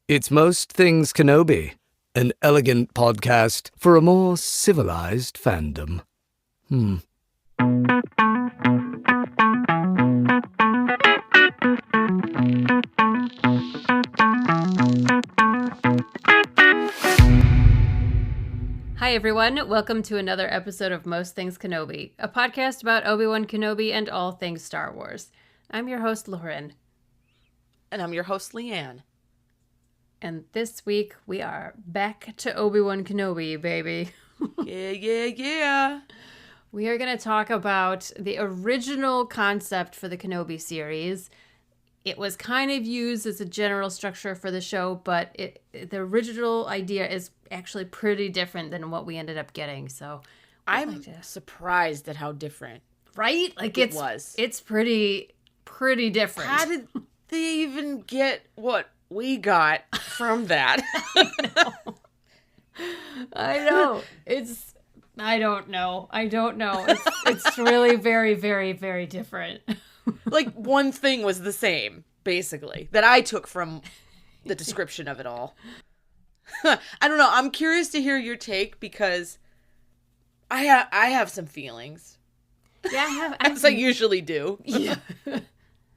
It's Most Things Kenobi, an elegant podcast for a more civilized fandom. Hi everyone, welcome to another episode of Most Things Kenobi, a podcast about Obi-Wan Kenobi and all things Star Wars. I'm your host, Lauren. And I'm your host, Leanne. And this week, we are back to Obi-Wan Kenobi, baby. Yeah. We are going to talk about the original concept for the Kenobi series. It was kind of used as a general structure for the show, but the original idea is actually pretty different than what we ended up getting. So I'm surprised at how different. Right? Like it was. It's pretty different. How did they even get what we got from that? I know. I don't know. It's really very, very, very different. Like, one thing was the same, basically, that I took from the description of it all. I don't know. I'm curious to hear your take because I have some feelings. Yeah, I have. As I usually do. Yeah.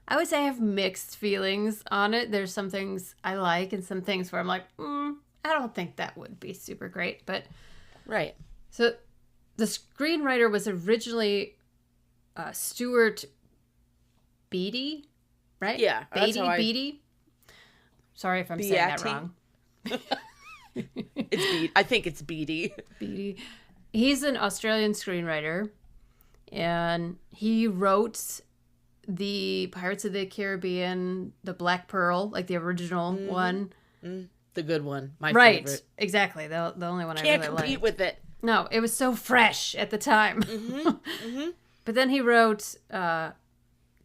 I would say I have mixed feelings on it. There's some things I like and some things where I'm like, I don't think that would be super great. But right. So the screenwriter was originally Stuart Beattie, right? Yeah. Beattie. Sorry if I'm saying that wrong. I think it's Beattie. Beattie. He's an Australian screenwriter, and he wrote the Pirates of the Caribbean, the Black Pearl, like the original one. The good one. My favorite. Right, exactly. The only one Can't I really compete liked. with it. No, it was so fresh at the time. But then he wrote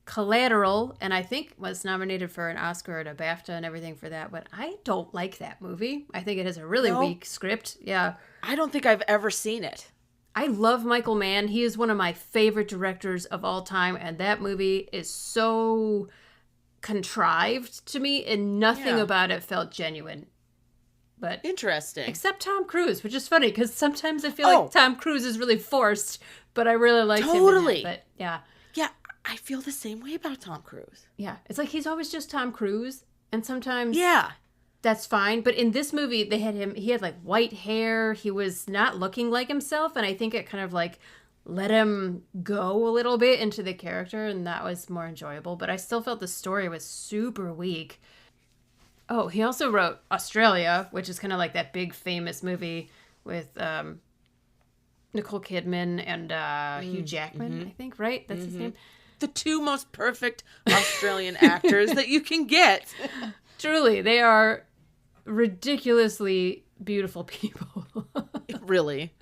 Collateral, and I think was nominated for an Oscar and a BAFTA and everything for that. But I don't like that movie. I think it has a really weak script. Yeah. I don't think I've ever seen it. I love Michael Mann. He is one of my favorite directors of all time, and that movie is so contrived to me, and nothing about it felt genuine. But interesting. Except Tom Cruise, which is funny, because sometimes I feel like Tom Cruise is really forced, but I really like him in that. But yeah. Yeah, I feel the same way about Tom Cruise. Yeah, it's like he's always just Tom Cruise, and sometimes... Yeah. That's fine, but in this movie, he had like white hair, he was not looking like himself, and I think it kind of like let him go a little bit into the character, and that was more enjoyable, but I still felt the story was super weak. Oh, he also wrote Australia, which is kind of like that big famous movie with Nicole Kidman and Hugh Jackman, I think, right? That's his name? The two most perfect Australian actors that you can get. Truly, they are ridiculously beautiful people. Really.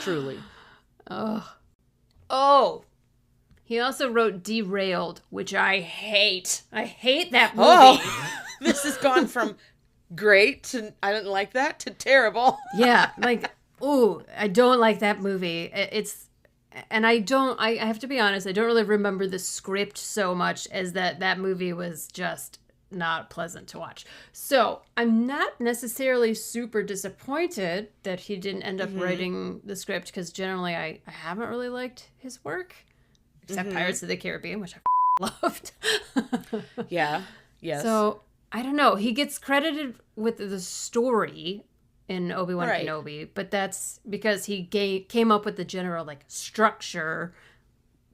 Truly. Oh. He also wrote Derailed, which I hate. I hate that movie. Oh. This has gone from great to I didn't like that to terrible. Yeah, like, I don't like that movie. I have to be honest, I don't really remember the script so much as that movie was just not pleasant to watch. So I'm not necessarily super disappointed that he didn't end up writing the script, because generally I haven't really liked his work, except Pirates of the Caribbean, which I loved. Yeah. Yes. So I don't know. He gets credited with the story in Obi-Wan Right. Kenobi, but that's because he came up with the general like structure,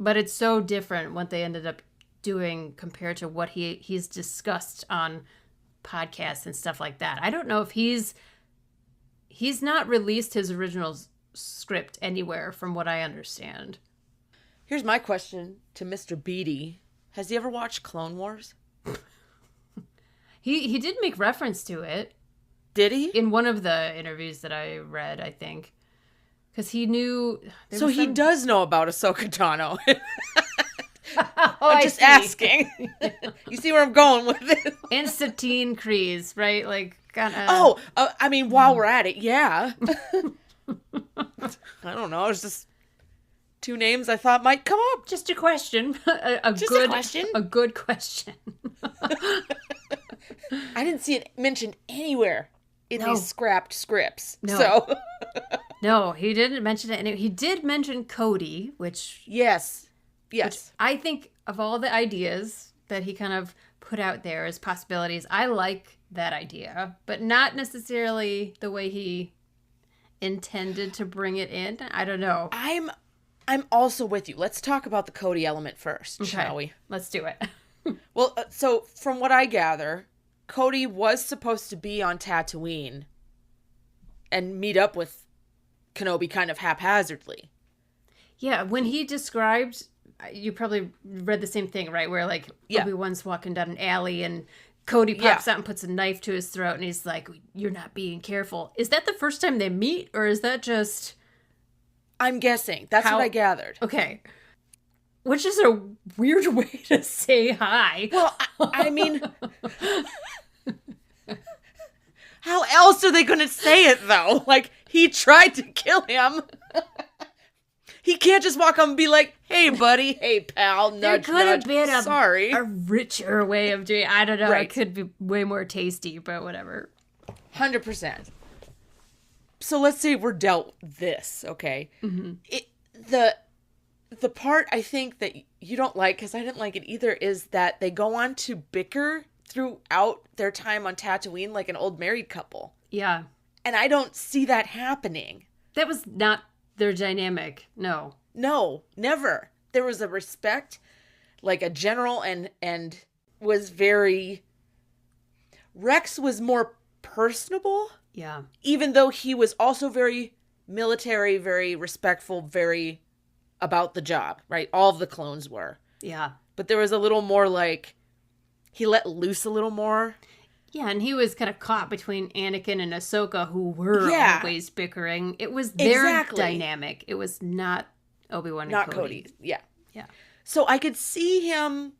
but it's so different what they ended up doing compared to what he's discussed on podcasts and stuff like that. I don't know if he's not released his original script anywhere from what I understand. Here's my question to Mr. Beattie. Has he ever watched Clone Wars? He did make reference to it. Did he? In one of the interviews that I read, I think. Because he knew... So he does know about Ahsoka Tano. I'm just asking. You see where I'm going with it? And Satine Kryze, right? Like, kind of... I mean, while we're at it, yeah. I don't know. It's just two names I thought might come up. Just a question. A good question. A good question. I didn't see it mentioned anywhere in these scrapped scripts. No. So No, he didn't mention it. And he did mention Cody, which yes. I think of all the ideas that he kind of put out there as possibilities, I like that idea, but not necessarily the way he intended to bring it in. I don't know. I'm also with you. Let's talk about the Cody element first, shall we? Let's do it. Well, so from what I gather, Cody was supposed to be on Tatooine and meet up with Kenobi kind of haphazardly. Yeah, when he described, you probably read the same thing, right? Where like Obi-Wan's walking down an alley and Cody pops out and puts a knife to his throat and he's like, "You're not being careful." Is that the first time they meet, or is that just... I'm guessing. That's what I gathered. Okay. Which is a weird way to say hi. Well, I mean, how else are they going to say it, though? Like, he tried to kill him. He can't just walk up and be like, "Hey, buddy. Hey, pal. Nudge, there could have nudge. been Sorry." a richer way of doing it. I don't know. Right. It could be way more tasty, but whatever. 100%. So let's say we're dealt this, okay? Mm-hmm. The part I think that you don't like, because I didn't like it either, is that they go on to bicker throughout their time on Tatooine like an old married couple. Yeah. And I don't see that happening. That was not their dynamic. No. No, never. There was a respect, like a general, and was very... Rex was more personable. Yeah. Even though he was also very military, very respectful, very about the job, right? All of the clones were. Yeah. But there was a little more like, he let loose a little more. Yeah, and he was kind of caught between Anakin and Ahsoka, who were always bickering. It was their dynamic. It was not Obi-Wan and Cody. Yeah. Yeah. So I could see him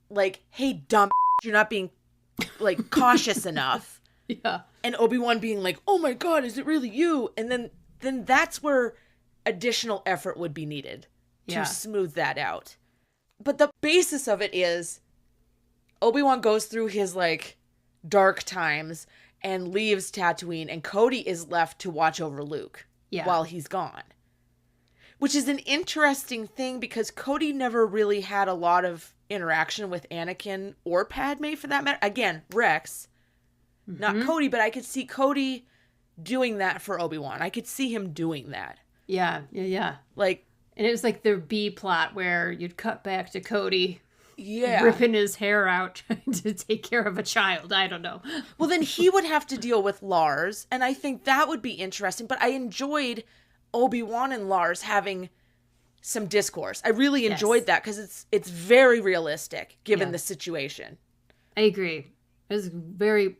like, "Hey, dumb, you're not being like cautious enough." Yeah. And Obi-Wan being like, "Oh my God, is it really you?" And then that's where additional effort would be needed to smooth that out. But the basis of it is Obi-Wan goes through his like dark times and leaves Tatooine, and Cody is left to watch over Luke while he's gone. Which is an interesting thing because Cody never really had a lot of interaction with Anakin or Padme for that matter. Again, Rex, not Cody, but I could see Cody doing that for Obi-Wan. I could see him doing that. Yeah. Like, and it was like their B plot where you'd cut back to Cody yeah, ripping his hair out trying to take care of a child. I don't know. Well, then he would have to deal with Lars, and I think that would be interesting. But I enjoyed Obi-Wan and Lars having some discourse. I really enjoyed that because it's very realistic given the situation. I agree. It was very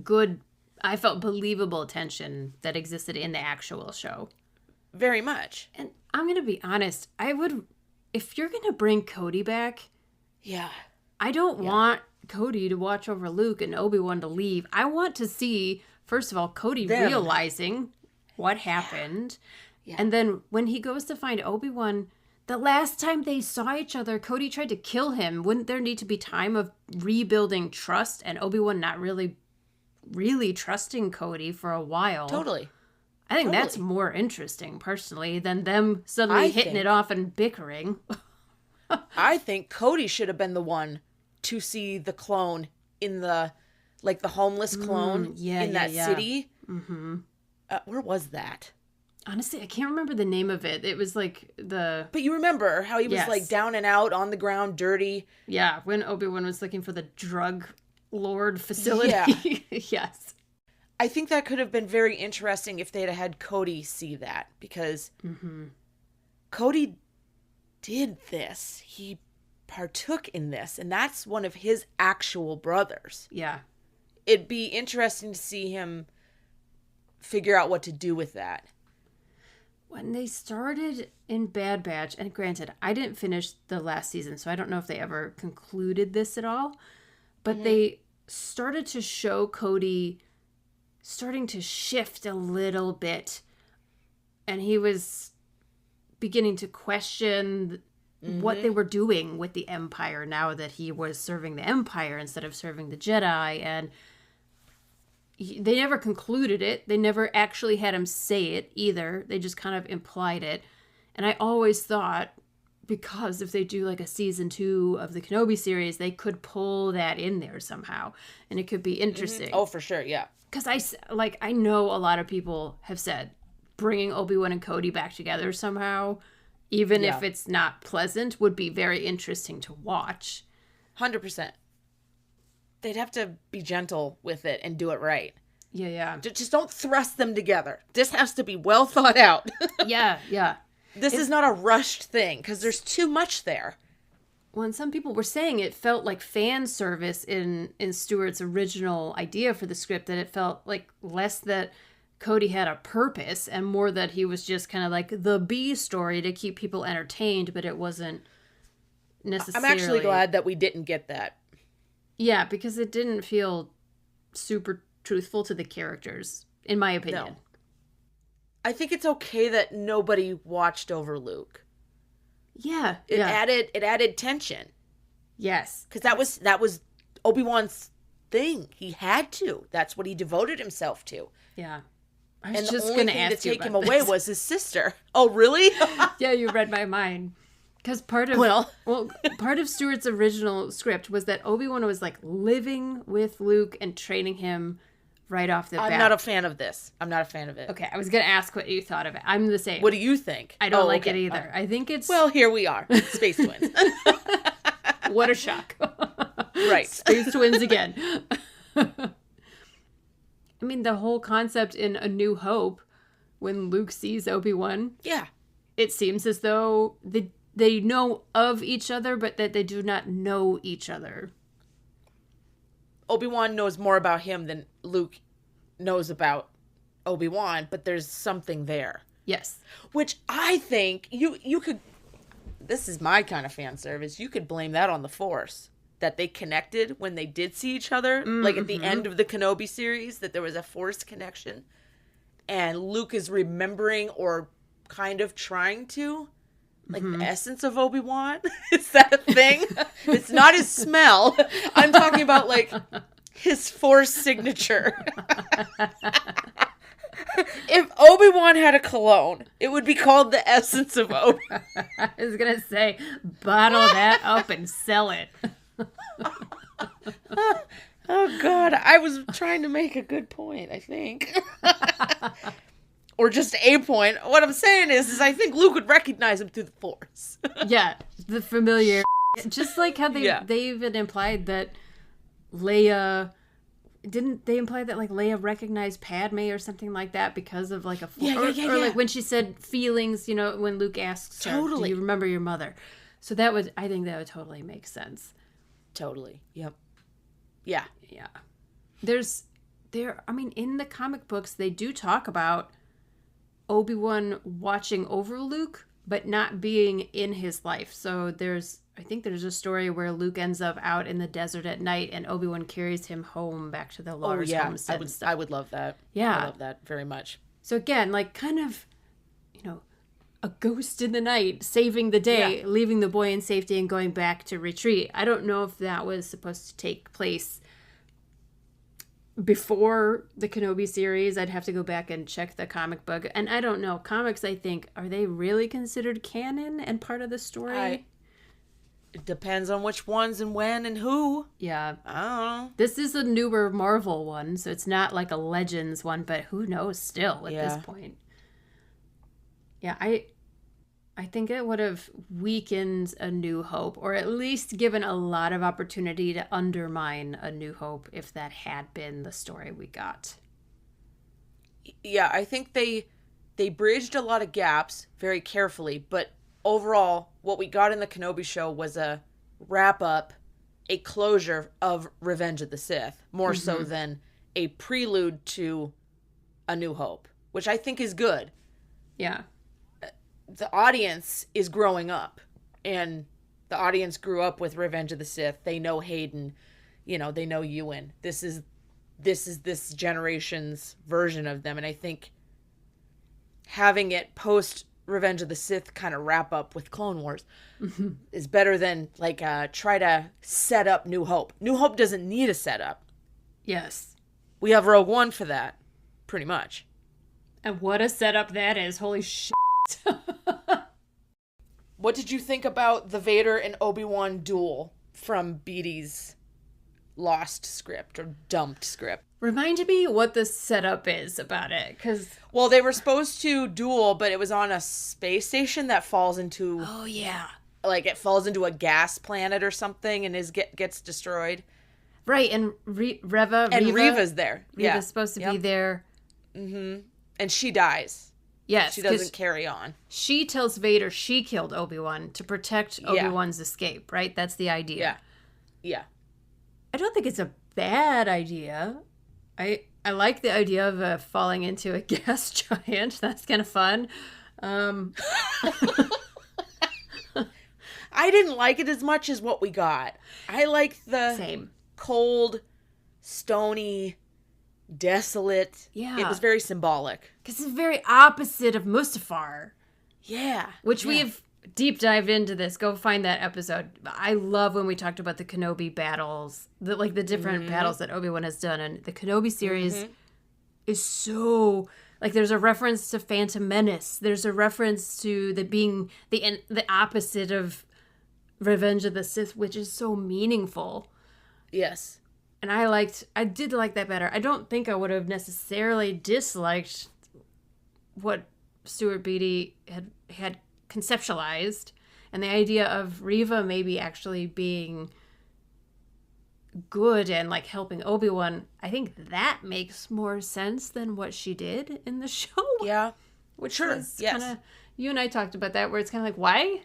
good. I felt believable tension that existed in the actual show. Very much. And I'm going to be honest. I would, if you're going to bring Cody back, I don't want Cody to watch over Luke and Obi-Wan to leave. I want to see, first of all, Cody realizing what happened. Yeah. And then when he goes to find Obi-Wan, the last time they saw each other, Cody tried to kill him. Wouldn't there need to be time of rebuilding trust and Obi-Wan not really trusting Cody for a while? Totally. I think that's more interesting, personally, than them suddenly hitting it off and bickering. I think Cody should have been the one to see the clone in the, like the homeless clone in that city. Mm-hmm. Where was that? Honestly, I can't remember the name of it. It was like the... But you remember how he was like down and out on the ground, dirty. Yeah, when Obi-Wan was looking for the drug lord facility. Yeah. Yes. I think that could have been very interesting if they'd had Cody see that, because Cody did this. He partook in this, and that's one of his actual brothers. Yeah. It'd be interesting to see him figure out what to do with that. When they started in Bad Batch, and granted, I didn't finish the last season, so I don't know if they ever concluded this at all, but they started to show Cody starting to shift a little bit, and he was beginning to question what they were doing with the Empire now that he was serving the Empire instead of serving the Jedi. And they never concluded it. They never actually had him say it either. They just kind of implied it. And I always thought, because if they do like a season 2 of the Kenobi series, they could pull that in there somehow. And it could be interesting. Oh, for sure, yeah. Because I know a lot of people have said bringing Obi-Wan and Cody back together somehow, even if it's not pleasant, would be very interesting to watch. 100%. They'd have to be gentle with it and do it right. Yeah. Just don't thrust them together. This has to be well thought out. Yeah. This is not a rushed thing because there's too much there. Well, and some people were saying it felt like fan service in Stuart's original idea for the script, that it felt like less that Cody had a purpose and more that he was just kind of like the B story to keep people entertained, but it wasn't necessarily... I'm actually glad that we didn't get that. Yeah, because it didn't feel super truthful to the characters, in my opinion. No. I think it's okay that nobody watched over Luke. Yeah. It added tension. Yes. Because that was Obi-Wan's thing. He had to. That's what he devoted himself to. Yeah. And the only thing to take him away was his sister. Oh, really? Yeah, you read my mind. Because part of Stuart's original script was that Obi-Wan was like living with Luke and training him right off the bat. I'm not a fan of this. I'm not a fan of it. Okay, I was going to ask what you thought of it. I'm the same. What do you think? I don't like it either. I think it's... Well, here we are. Space twins. What a shock. Right. Space twins again. I mean, the whole concept in A New Hope, when Luke sees Obi-Wan... Yeah. It seems as though they know of each other, but that they do not know each other. Obi-Wan knows more about him than Luke knows about Obi-Wan, but there's something there. Yes. Which I think you could... This is my kind of fan service. You could blame that on the Force. That they connected when they did see each other. Mm-hmm. Like at the end of the Kenobi series, that there was a Force connection. And Luke is remembering or kind of trying to... Like the essence of Obi-Wan? Is that a thing? It's not his smell. I'm talking about like his Force signature. If Obi-Wan had a cologne, it would be called the essence of Obi. I was going to say, bottle that up and sell it. Oh, God. I was trying to make a good point, I think. Or just a point. What I'm saying is I think Luke would recognize him through the Force. Yeah, the familiar. Just like how they even implied that Leia... Didn't they imply that like Leia recognized Padme or something like that because of like a... Or like when she said feelings, you know, when Luke asks her, do you remember your mother? So I think that would totally make sense. Totally. Yep. Yeah. Yeah. In the comic books, they do talk about Obi-Wan watching over Luke, but not being in his life. So I think there's a story where Luke ends up out in the desert at night and Obi-Wan carries him home back to the Lars homestead. I would love that. Yeah. I love that very much. So again, like kind of, you know, a ghost in the night, saving the day, leaving the boy in safety and going back to retreat. I don't know if that was supposed to take place before the Kenobi series. I'd have to go back and check the comic book. And I don't know. Comics, I think, are they really considered canon and part of the story? It depends on which ones and when and who. Yeah. I don't know. This is a newer Marvel one, so it's not like a Legends one, but who knows still at this point. Yeah, I think it would have weakened A New Hope, or at least given a lot of opportunity to undermine A New Hope if that had been the story we got. Yeah, I think they bridged a lot of gaps very carefully, but overall, what we got in the Kenobi show was a wrap-up, a closure of Revenge of the Sith, more so than a prelude to A New Hope, which I think is good. Yeah. The audience is growing up, and the audience grew up with Revenge of the Sith. They know Hayden, you know, they know Ewan. This is this generation's version of them, and I think having it post Revenge of the Sith kind of wrap up with Clone Wars is better than like try to set up New Hope. New Hope doesn't need a setup. Yes. We have Rogue One for that, pretty much. And what a setup that is. Holy shit. What did you think about the Vader and Obi-Wan duel from Beattie's lost script or dumped script? Remind me what the setup is about it, because... Well, they were supposed to duel, but it was on a space station that falls into... Oh, yeah. Like, it falls into a gas planet or something and gets destroyed. Right, and Reva... And Reva's there. Reva's supposed to be there. Mm-hmm. And she dies. Yes. She doesn't carry on. She tells Vader she killed Obi-Wan to protect Obi-Wan's escape, right? That's the idea. Yeah. Yeah. I don't think it's a bad idea. I like the idea of falling into a gas giant. That's kind of fun. I didn't like it as much as what we got. I liked the Same. Cold, stony, desolate. Yeah. It was very symbolic. Because it's very opposite of Mustafar. Yeah. Which we've deep dived into this. Go find that episode. I love when we talked about the Kenobi battles, the different battles that Obi-Wan has done. And the Kenobi series is so... Like, there's a reference to Phantom Menace. There's a reference to being the opposite of Revenge of the Sith, which is so meaningful. Yes. And I did like that better. I don't think I would have necessarily disliked what Stuart Beattie had conceptualized, and the idea of Reva maybe actually being good and like helping Obi-Wan. I think that makes more sense than what she did in the show. Yeah. Which Sure. is Yes. kind of, you and I talked about that, where it's kind of like,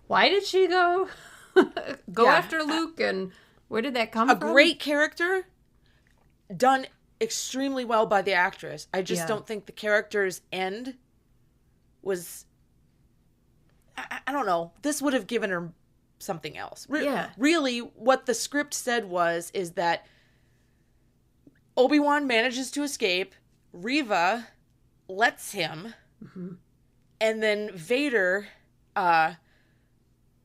why did she go after Luke, and where did that come from? A great character, done extremely well by the actress. I just don't think the character's end was... I don't know. This would have given her something else. Really, what the script said is that Obi-Wan manages to escape, Reva lets him, and then Vader,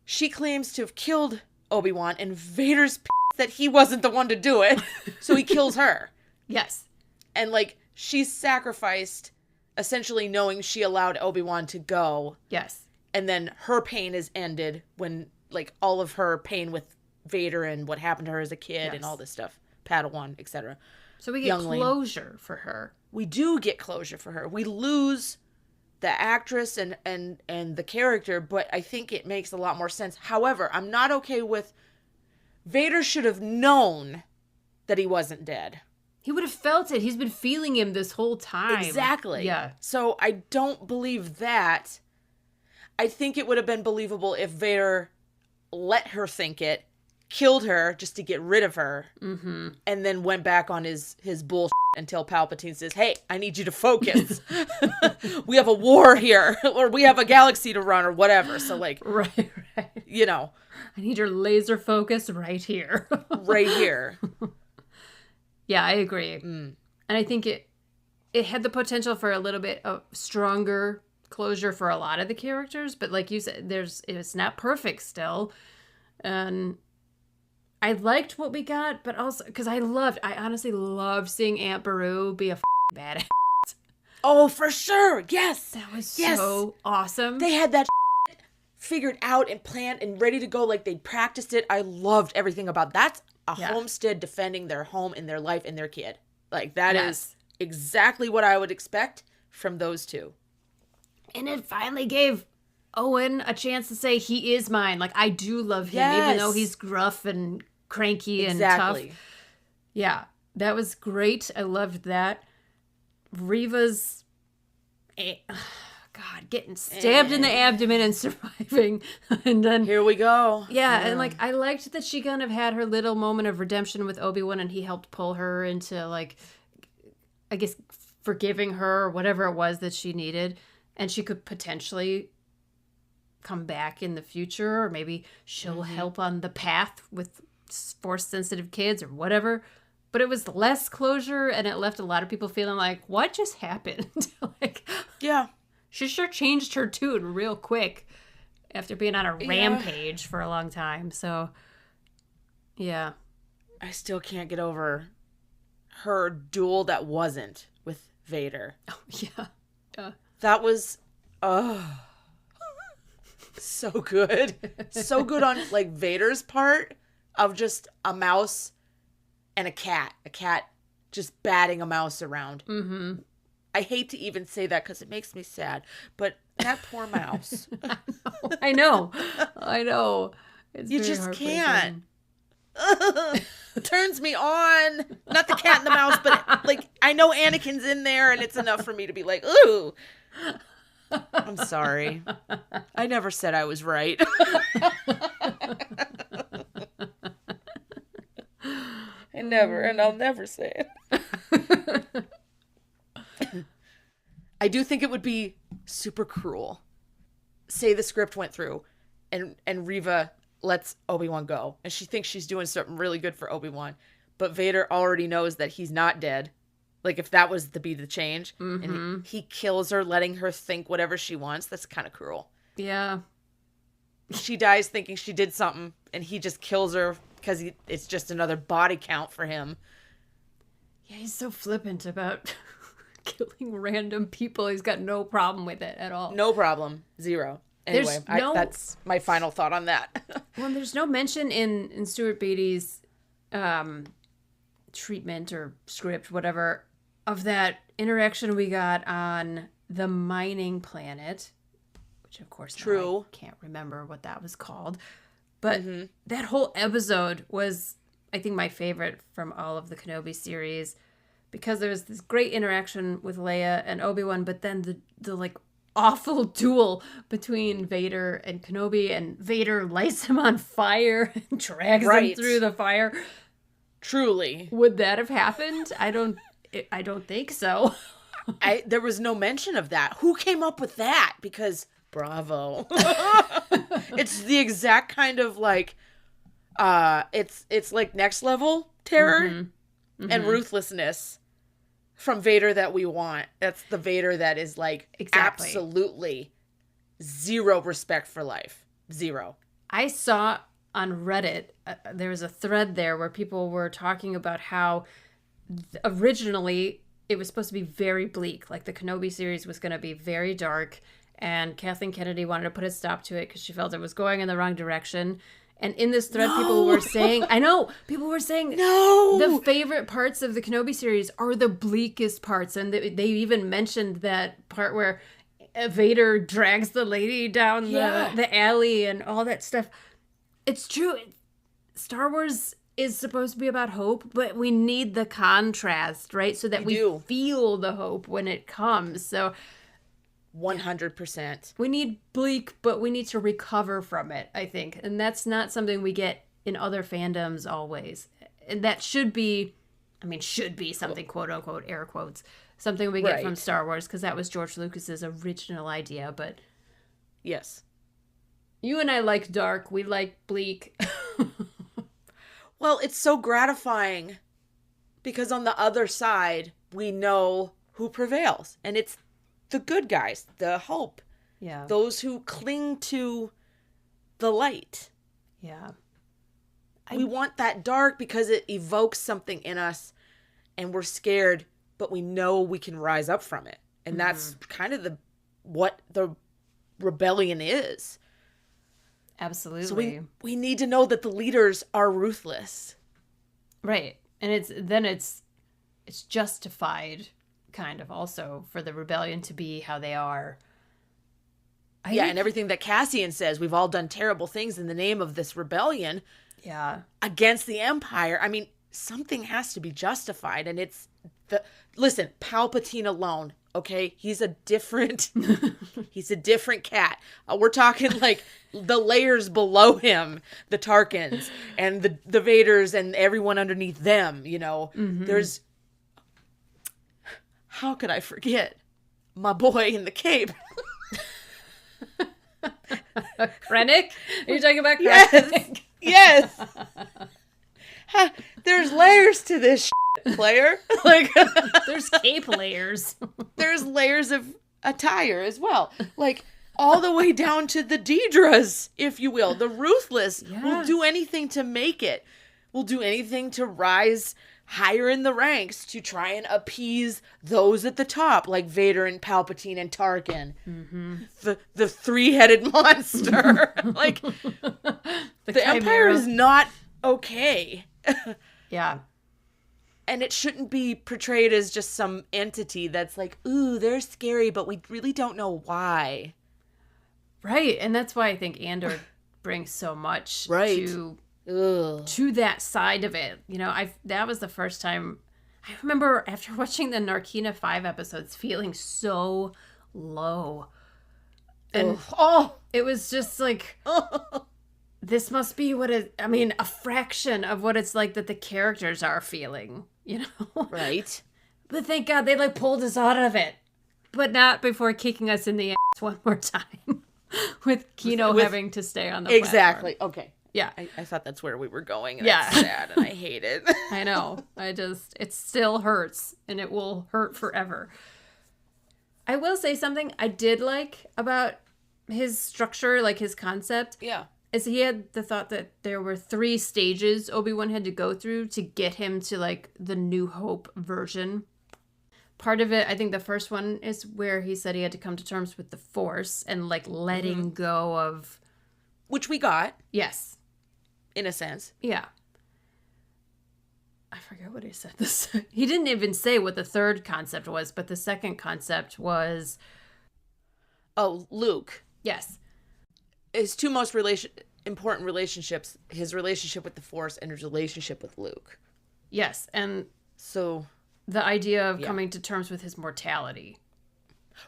she claims to have killed Obi-Wan, and Vader's pissed that he wasn't the one to do it, so he kills her. Yes. And, like, she's sacrificed, essentially knowing she allowed Obi-Wan to go. Yes. And then her pain is ended when, like, all of her pain with Vader and what happened to her as a kid and all this stuff. Padawan, etc. So we get closure for her. We do get closure for her. We lose the actress and the character, but I think it makes a lot more sense. However, I'm not okay with... Vader should have known that he wasn't dead. He would have felt it. He's been feeling him this whole time. Exactly. Yeah. So I don't believe that. I think it would have been believable if Vader let her think it, killed her just to get rid of her, and then went back on his bullshit until Palpatine says, hey, I need you to focus. We have a war here, or we have a galaxy to run, or whatever. So, like, right. you know. I need your laser focus right here. Right here. Yeah, I agree. And I think it had the potential for a little bit of stronger closure for a lot of the characters, but like you said, it's not perfect still. And I liked what we got, but also because I honestly loved seeing Aunt Beru be a badass. Oh, for sure. Yes. That was so awesome. They had that figured out and planned and ready to go. Like, they practiced it. I loved everything about that. Homestead defending their home and their life and their kid. Like, that is exactly what I would expect from those two. And it finally gave Owen a chance to say, he is mine. Like, I do love him, even though he's gruff and cranky and tough. Yeah, that was great. I loved that. Reva's, getting stabbed in the abdomen and surviving. And then... Here we go. Yeah, and, like, I liked that she kind of had her little moment of redemption with Obi-Wan, and he helped pull her into, like, I guess, forgiving her or whatever it was that she needed. And she could potentially come back in the future, or maybe she'll help on the path with Force-sensitive kids or whatever. But it was less closure, and it left a lot of people feeling like, what just happened? Like, yeah. She sure changed her tune real quick after being on a rampage for a long time. So, yeah. I still can't get over her duel that wasn't with Vader. Oh, yeah. That was, so good. So good on, like, Vader's part of just a mouse and a cat. A cat just batting a mouse around. Mm-hmm. I hate to even say that because it makes me sad, but that poor mouse. I know. It's You very just heartbreaking. can't. Turns me on. Not the cat and the mouse, but like I know Anakin's in there, and it's enough for me to be like, ooh. I'm sorry. I never said I was right. And I'll never say it. I do think it would be super cruel. Say the script went through and Reva lets Obi-Wan go. And she thinks she's doing something really good for Obi-Wan. But Vader already knows that he's not dead. Like, if that was to be the change. Mm-hmm. And he kills her, letting her think whatever she wants. That's kind of cruel. Yeah. She dies thinking she did something. And he just kills her because it's just another body count for him. Yeah, he's so flippant about killing random people. He's got no problem with it at all. No problem. Zero. Anyway, that's my final thought on that. Well, there's no mention in Stuart Beattie's treatment or script, whatever, of that interaction we got on the mining planet, which of course True. I can't remember what that was called. But that whole episode was, I think, my favorite from all of the Kenobi series, because there was this great interaction with Leia and Obi-Wan, but then the like awful duel between Vader and Kenobi, and Vader lights him on fire and drags him through the fire. Truly. Would that have happened? I don't think so. There was no mention of that. Who came up with that? Because bravo. It's the exact kind of like it's like next level terror and ruthlessness from Vader that we want. That's the Vader that is like absolutely zero respect for life. Zero. I saw on Reddit, there was a thread there where people were talking about how originally it was supposed to be very bleak. Like the Kenobi series was going to be very dark, and Kathleen Kennedy wanted to put a stop to it because she felt it was going in the wrong direction. And in this thread, people were saying, the favorite parts of the Kenobi series are the bleakest parts. And they even mentioned that part where Vader drags the lady down the alley and all that stuff. It's true. Star Wars is supposed to be about hope, but we need the contrast, right? So that we feel the hope when it comes. So 100%. We need bleak, but we need to recover from it, I think. And that's not something we get in other fandoms always. And that should be something, quote unquote, air quotes, something we get from Star Wars, because that was George Lucas's original idea. But yes, you and I like dark. We like bleak. Well, it's so gratifying because on the other side, we know who prevails. And it's the good guys, the hope. Yeah. Those who cling to the light. Yeah. We want that dark because it evokes something in us and we're scared, but we know we can rise up from it. And that's kind of what the rebellion is. Absolutely. So we need to know that the leaders are ruthless. Right. And it's justified kind of also for the rebellion to be how they are. And everything that Cassian says, we've all done terrible things in the name of this rebellion against the Empire. I mean, something has to be justified, and it's listen, Palpatine alone, okay? He's a different cat. We're talking like the layers below him, the Tarkins and the Vaders and everyone underneath them, you know. There's, how could I forget my boy in the cape? Krennic? Are you talking about Krennic? Yes. There's layers to this player. Like there's cape layers. There's layers of attire as well. Like, all the way down to the Deidres, if you will. The ruthless will do anything to make it. Will do anything to rise higher in the ranks to try and appease those at the top, like Vader and Palpatine and Tarkin. The three-headed monster. Like, the Empire is not okay. Yeah. And it shouldn't be portrayed as just some entity that's like, ooh, they're scary, but we really don't know why. Right. And that's why I think Andor brings so much to that side of it. You know, that was the first time I remember after watching the Narkina 5 episodes feeling so low. And it was just like, this must be a fraction of what it's like that the characters are feeling, you know? Right. But thank God they like pulled us out of it. But not before kicking us in the ass one more time. With Kino having to stay on the Exactly. platform. Okay. Yeah. I thought that's where we were going. And that's sad and I hate it. I know. It still hurts and it will hurt forever. I will say something I did like about his structure, like his concept. Yeah. Is he had the thought that there were 3 stages Obi-Wan had to go through to get him to like the New Hope version. Part of it, I think the first one is where he said he had to come to terms with the Force and like letting go of... Which we got. Yes. In a sense. Yeah. I forget what he said. He didn't even say what the third concept was, but the second concept was... Oh, Luke. Yes. His 2 most important relationships, his relationship with the Force and his relationship with Luke. Yes, and... So... The idea of coming to terms with his mortality.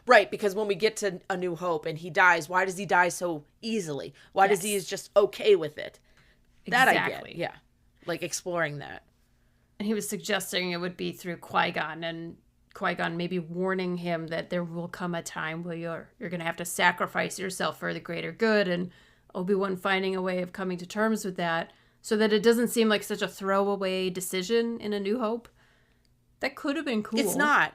Right, because when we get to A New Hope and he dies, why does he die so easily? Why does he is just okay with it? That exactly. I get, yeah. Like exploring that. And he was suggesting it would be through Qui-Gon, and Qui-Gon maybe warning him that there will come a time where you're going to have to sacrifice yourself for the greater good, and Obi-Wan finding a way of coming to terms with that so that it doesn't seem like such a throwaway decision in A New Hope. That could have been cool. It's not.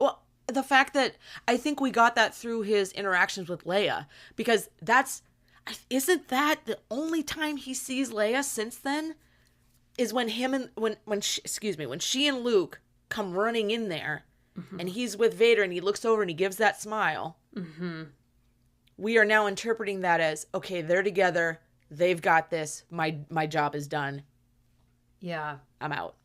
Well, the fact that I think we got that through his interactions with Leia, because isn't that the only time he sees Leia since then? Is when she and Luke come running in there, and he's with Vader, and he looks over and he gives that smile. Mm-hmm. We are now interpreting that as, okay, they're together, they've got this, my job is done. Yeah. I'm out.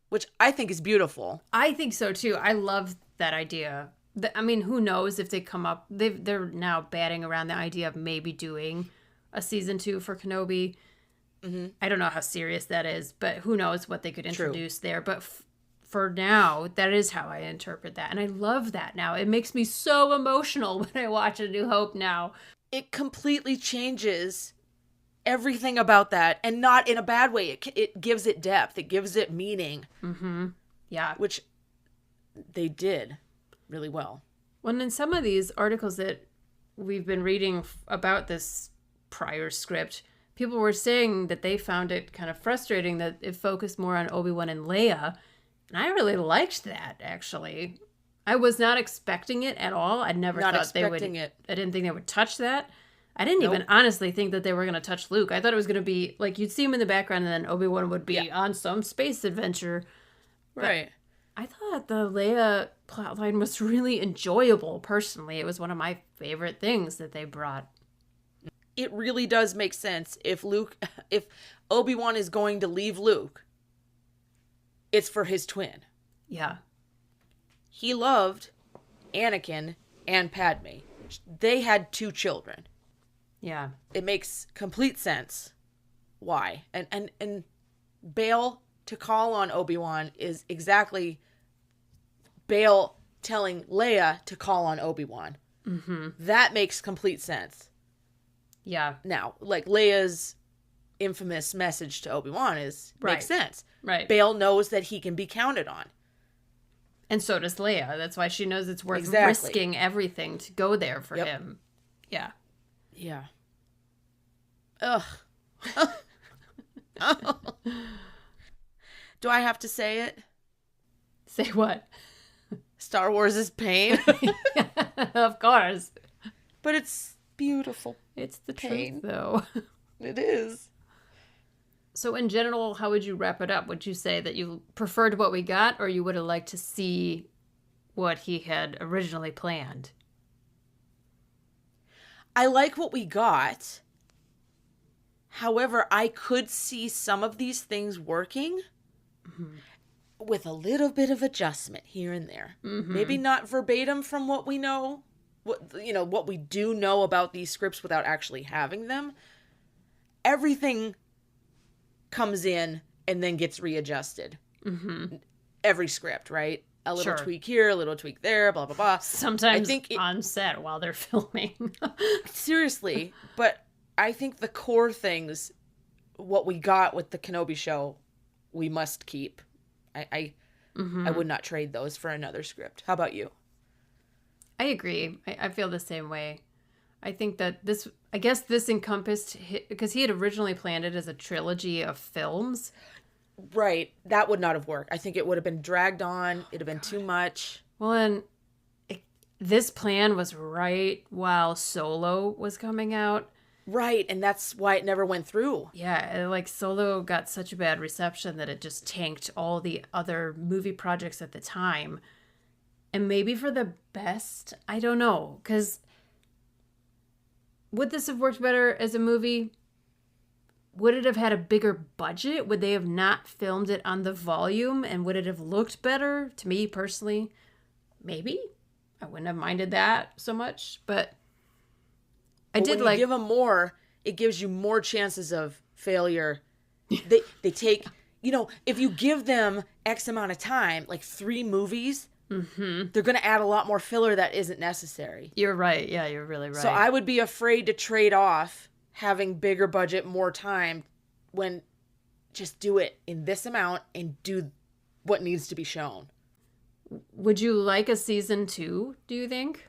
Which I think is beautiful. I think so too. I love that idea. I mean, who knows if they come up... They're now batting around the idea of maybe doing a season 2 for Kenobi. Mm-hmm. I don't know how serious that is, but who knows what they could introduce there. But for now, that is how I interpret that. And I love that now. It makes me so emotional when I watch A New Hope now. It completely changes everything about that, and not in a bad way. It gives it depth. It gives it meaning. Mm-hmm. Yeah. Which they did really well. Well, in some of these articles that we've been reading about this prior script, people were saying that they found it kind of frustrating that it focused more on Obi-Wan and Leia. And I really liked that, actually. I was not expecting it at all. I never thought they would. I didn't think they would touch that. I didn't even honestly think that they were going to touch Luke. I thought it was going to be, like, you'd see him in the background and then Obi-Wan would be on some space adventure. Right. But I thought the Leia plotline was really enjoyable, personally. It was one of my favorite things that they brought. It really does make sense. If Obi-Wan is going to leave Luke, it's for his twin. Yeah. He loved Anakin and Padme. They had 2 children. Yeah. It makes complete sense why. And Bail to call on Obi-Wan is exactly Bail telling Leia to call on Obi-Wan. Mm-hmm. That makes complete sense. Yeah. Now, like Leia's infamous message to Obi-Wan makes sense. Right. Bail knows that he can be counted on. And so does Leia. That's why she knows it's worth risking everything to go there for him. Yeah. Yeah. Ugh. Do I have to say it? Say what? Star Wars is pain. Of course. But it's beautiful. It's the Pain. truth, though. It is. So in general, how would you wrap it up? Would you say that you preferred what we got, or you would have liked to see what he had originally planned? I like what we got. However, I could see some of these things working with a little bit of adjustment here and there. Maybe not verbatim from what we know, what we do know about these scripts without actually having them. Everything comes in and then gets readjusted. Every script, right? A little tweak here, a little tweak there, blah, blah, blah. Sometimes on set while they're filming. Seriously, but I think the core things, what we got with the Kenobi show, we must keep. I would not trade those for another script. How about you? I agree. I feel the same way. I think that this encompassed, because he had originally planned it as a trilogy of films. Right. That would not have worked. I think it would have been dragged on. It'd have been too much. Well, and this plan was right while Solo was coming out. Right. And that's why it never went through. Yeah. Like Solo got such a bad reception that it just tanked all the other movie projects at the time. And maybe for the best. I don't know. Because would this have worked better as a movie? Would it have had a bigger budget? Would they have not filmed it on the volume? And would it have looked better? To me personally, maybe. I wouldn't have minded that so much. But when you give them more, it gives you more chances of failure. They take, if you give them X amount of time, like 3 movies, they're going to add a lot more filler that isn't necessary. You're right. Yeah, you're really right. So I would be afraid to trade off having bigger budget, more time, when just do it in this amount and do what needs to be shown. Would you like a season 2, do you think?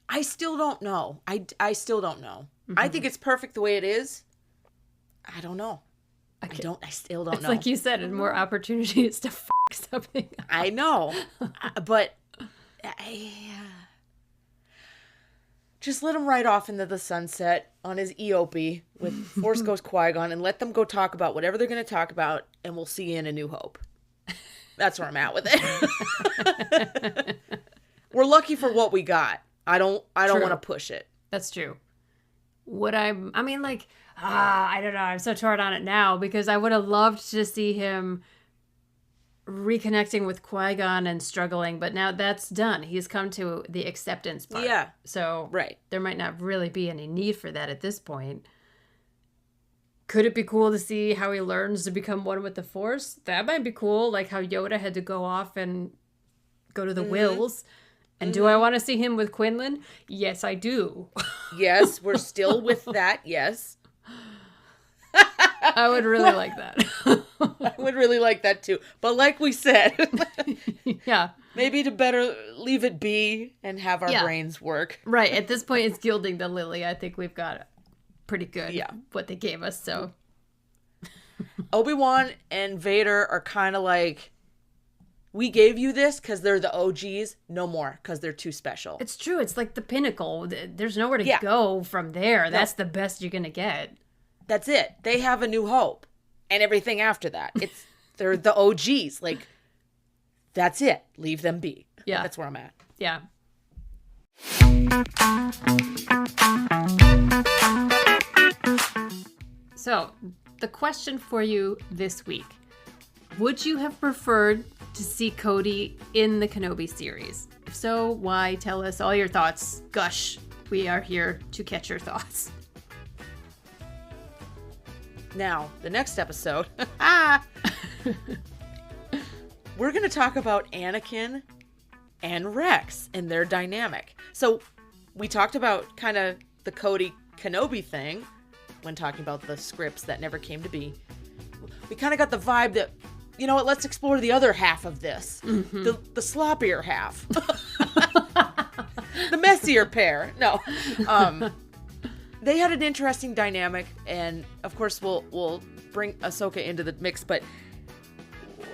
I still don't know. I still don't know. I think it's perfect the way it is. I don't know. I still don't know. It's like you said, and more opportunities to f*** something up. I know. But just let him ride off into the sunset on his Eopie with Force Ghost Qui-Gon and let them go talk about whatever they're going to talk about, and we'll see you in A New Hope. That's where I'm at with it. We're lucky for what we got. I don't want to push it. That's true. I don't know. I'm so torn on it now because I would have loved to see him reconnecting with Qui-Gon and struggling, but now that's done. He's come to the acceptance part. Yeah. So right. There might not really be any need for that at this point. Could it be cool to see how he learns to become one with the Force? That might be cool, like how Yoda had to go off and go to the Wills. And do I want to see him with Quinlan? Yes, I do. Yes, we're still with that, yes. I would really like that. I would really like that too. But like we said, yeah, maybe to better leave it be and have our brains work. Right. At this point, it's gilding the lily. I think we've got pretty good what they gave us. So Obi-Wan and Vader are kind of like, we gave you this because they're the OGs. No more because they're too special. It's true. It's like the pinnacle. There's nowhere to go from there. No. That's the best you're going to get. That's it. They have A New Hope and everything after that. They're the OGs. Like, that's it. Leave them be. Yeah. That's where I'm at. Yeah. So, the question for you this week. Would you have preferred to see Cody in the Kenobi series? If so, why? Tell us all your thoughts. Gush. We are here to catch your thoughts. Now, the next episode, we're going to talk about Anakin and Rex and their dynamic. So, we talked about kind of the Cody Kenobi thing when talking about the scripts that never came to be. We kind of got the vibe that, you know what, let's explore the other half of this. Mm-hmm. The sloppier half. The messier pair. No. They had an interesting dynamic, and of course we'll bring Ahsoka into the mix, but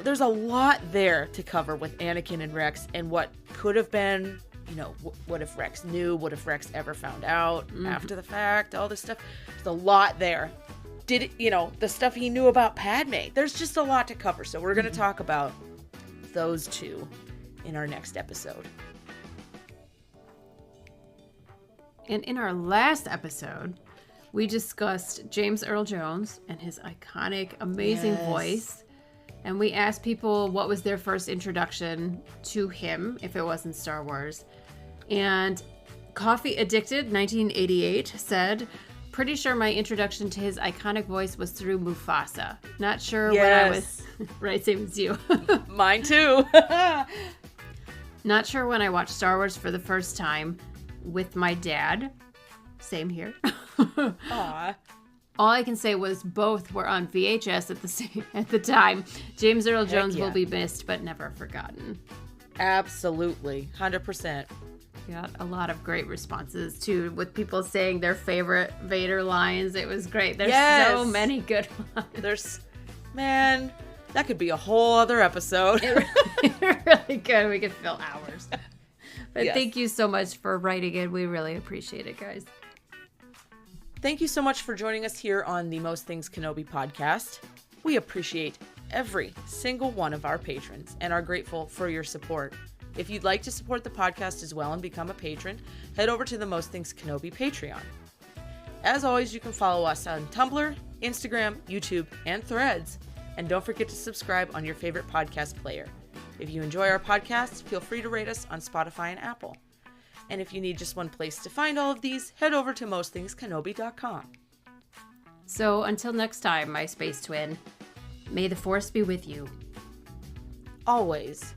there's a lot there to cover with Anakin and Rex and what could have been, you know, what if Rex knew? What if Rex ever found out after the fact? All this stuff. There's a lot there. Did it, you know, the stuff he knew about Padme. There's just a lot to cover. So we're going to talk about those two in our next episode. And in our last episode, we discussed James Earl Jones and his iconic, amazing voice. And we asked people what was their first introduction to him, if it wasn't Star Wars. And Coffee Addicted 1988 said, pretty sure my introduction to his iconic voice was through Mufasa. Not sure when I was... right, same as you. Mine too. Not sure when I watched Star Wars for the first time with my dad. Same here. Aw. All I can say was both were on VHS at the time. James Earl Jones will be missed, but never forgotten. Absolutely. 100%. Got a lot of great responses, too, with people saying their favorite Vader lines. It was great. There's so many good ones. Man, that could be a whole other episode. It really could. We could fill hours. But thank you so much for writing in. We really appreciate it, guys. Thank you so much for joining us here on the Most Things Kenobi podcast. We appreciate every single one of our patrons and are grateful for your support. If you'd like to support the podcast as well and become a patron, head over to the Most Things Kenobi Patreon. As always, you can follow us on Tumblr, Instagram, YouTube, and Threads. And don't forget to subscribe on your favorite podcast player. If you enjoy our podcast, feel free to rate us on Spotify and Apple. And if you need just one place to find all of these, head over to mostthingskenobi.com. So until next time, my space twin, may the Force be with you. Always.